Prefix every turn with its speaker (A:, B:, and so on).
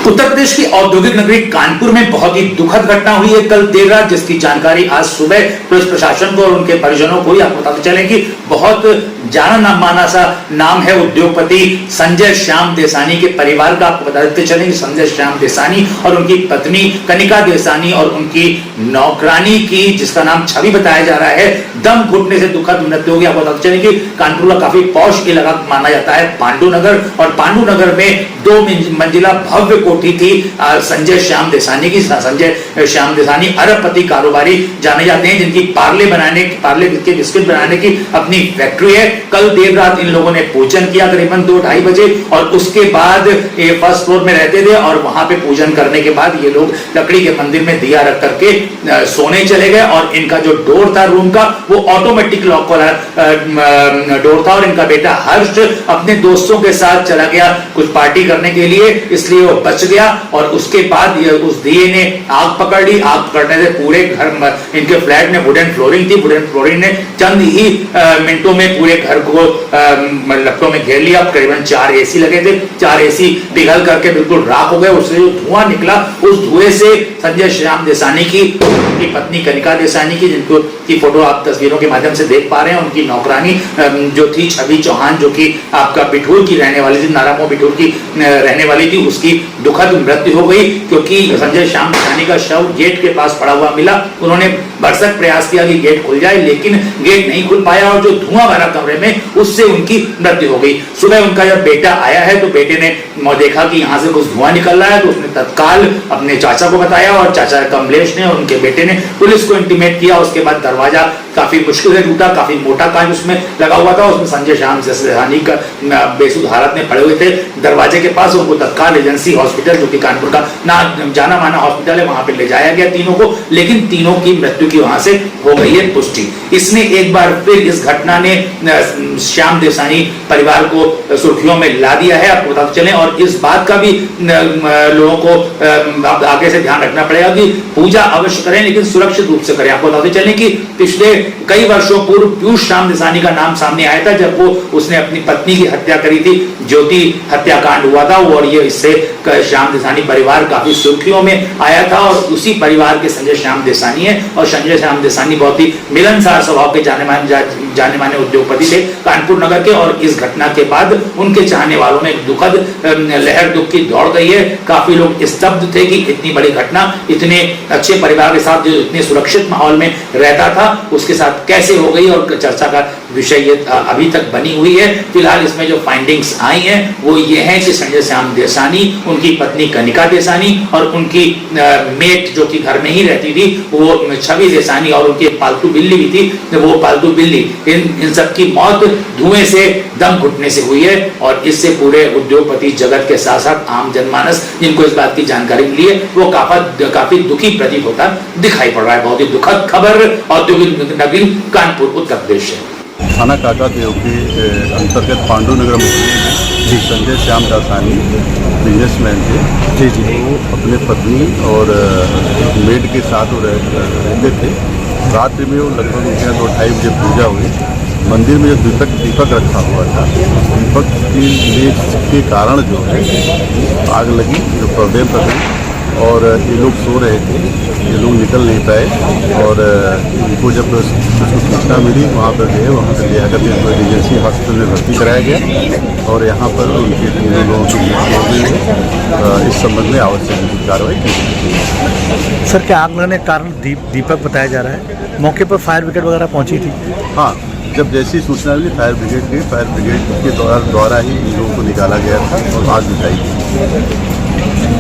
A: उत्तर प्रदेश की औद्योगिक नगरी कानपुर में बहुत ही दुखद घटना हुई है कल देर रात, जिसकी जानकारी आज सुबह पुलिस प्रशासन को और उनके परिजनों को ही आपको बताते चले कि बहुत जाना माना सा नाम है उद्योगपति संजय श्याम देसानी के परिवार का। आपको बताते चले कि संजय श्याम देसानी और उनकी पत्नी कनिका देसानी और उनकी नौकरानी की, जिसका नाम छवि बताया जा रहा है, दम घुटने से दुखद मृत्यु हो गई। आपको बताते चले कि कानपुर का काफी पौष इलाका माना जाता है पांडु नगर, और पांडु नगर में 2 मंजिला भव्य कोठी थी संजय श्याम देसानी की। संजय श्याम देसानी अरबपति कारोबारी जाने जाते हैं, जिनकी पार्ले के बिस्किट बनाने की अपनी फैक्ट्री है। कल देर रात इन लोगों ने पूजन किया करीबन 2-2:30 बजे, और उसके बाद ये फर्स्ट फ्लोर में रहते थे, और वहां पे पूजन करने के बाद ये लोग लकड़ी के मंदिर में दिया रख करके सोने चले गए। और इनका जो डोर था रूम का, वो ऑटोमेटिक लॉक वाला डोर था, और इनका बेटा हर्ष अपने दोस्तों के साथ चला गया कुछ पार्टी करने के लिए, इसलिए वो बच गया। और उसके बाद उस दिए ने आग पकड़ ली। आग पकड़ने से पूरे घर, इनके फ्लैट में वुडन फ्लोरिंग थी, वुडन फ्लोरिंग ने चंद ही मिनटों में पूरे घर को लपटों में घेर लिया। करीबन 4 एसी लगे थे, 4 एसी पिघल करके बिल्कुल राख हो गए। उससे जो धुआं निकला, उस धुएं से संजय श्याम देसानी की पत्नी कनिका देसानी की, जिनको की फोटो आप तस्वीरों के माध्यम से देख पा रहे हैं, उनकी नौकरानी जो थी छवि चौहान, जो कि आपका बिठूर की रहने वाली थी, नारामो बिठूर की रहने वाली थी, उसकी दुखद मृत्यु हो गई। क्योंकि संजय श्याम देसानी का शव गेट के पास पड़ा हुआ मिला। उन्होंने भरसक प्रयास किया कि गेट खुल जाए, लेकिन गेट नहीं खुल पाया, और जो धुआं भरा कमरे में, उससे उनकी मृत्यु हो गई। सुबह उनका जब बेटा आया है तो बेटे ने देखा कि यहाँ से कुछ धुआं निकल रहा है, तो उसने तत्काल अपने चाचा को बताया, और चाचा कमलेश ने और उनके बेटे ने पुलिस को इंटीमेट किया। उसके बाद दरवाजा काफी मुश्किल से टूटा, काफी मोटा कांच उसमें लगा हुआ था, उसमें संजय श्याम देसानी का बेसुध हालत में पड़े हुए थे दरवाजे के पास। उनको तत्काल एजेंसी हॉस्पिटल, जो कि कानपुर का जाना माना हॉस्पिटल है, वहां पे ले जाया गया तीनों को, लेकिन तीनों की मृत्यु की वहां से हो गई है पुष्टि। इसने एक बार फिर, इस घटना ने श्याम देसानी परिवार को सुर्खियों में ला दिया है, आपको बताते चले। और इस बात का भी लोगों को आगे से ध्यान रखना पड़ेगा कि पूजा अवश्य करें, लेकिन सुरक्षित रूप से करें। आपको बताते चले कि पिछले कई वर्षों पूर्व पीयूष श्याम देसानी का नाम सामने आया था, जब वो उसने अपनी पत्नी की हत्या करी थी, ज्योति हत्याकांड हुआ था, और ये इससे श्याम देसानी परिवार काफी सुर्खियों में आया था। और उसी परिवार के संजय श्याम देसानी है, और संजय श्याम देसानी बहुत ही मिलनसार स्वभाव के जाने माने उद्योगपति थे कानपुर नगर के। और इस घटना के बाद उनके चाहने वालों में एक दुखद लहर दुख की दौड़ गई है। काफी लोग स्तब्ध थे कि इतनी बड़ी घटना, इतने अच्छे परिवार के साथ, जो इतने सुरक्षित माहौल में रहता था, उसके साथ कैसे हो गई। और चर्चा का विषय ये अभी तक बनी हुई है। फिलहाल इसमें जो फाइंडिंग्स आई हैं वो ये है कि संजय श्याम देसानी, उनकी पत्नी कनिका देसानी और उनकी मेट, जो कि घर में ही रहती थी, वो छवि देसानी, और उनकी पालतू बिल्ली भी थी, वो पालतू बिल्ली, इन सब की मौत धुएं से, दम घुटने से हुई है। और इससे पूरे उद्योगपति जगत के साथ साथ आम जनमानस, जिनको इस बात की जानकारी मिली है, वो काफी दुखी प्रतीत होता दिखाई पड़ रहा है। बहुत ही दुखद खबर औद्योगिक नगरी कानपुर उत्तर प्रदेश है।
B: थाना काकादेव के अंतर्गत पांडु नगर मोहल्ले में संजय श्याम देसानी बिजनेसमैन थे, वो अपने पत्नी और मेड के साथ रहते थे। रात्रि में वो लगभग 2-2:30 बजे पूजा हुई। मंदिर में जो दीपक रखा हुआ था, दीपक के कारण जो है आग लगी, जो प्रदीप लगी, और ये लोग सो रहे थे, ये लोग निकल नहीं पाए। और इनको जब उसको सूचना मिली, वहाँ पर गए, वहाँ से ले आकर इनको एमरजेंसी हॉस्पिटल में भर्ती कराया गया, और यहाँ पर उनके 3 लोगों की मृत्यु हो गई है। इस संबंध में आवश्यक कार्रवाई की गई।
C: सर, क्या आग लगने के कारण दीपक बताया जा रहा है? मौके पर फायर ब्रिगेड वगैरह पहुँची थी?
B: हाँ, जब जैसी सूचना मिली फायर ब्रिगेड के द्वारा ही इन लोगों को निकाला गया था और आग बुझाई गई।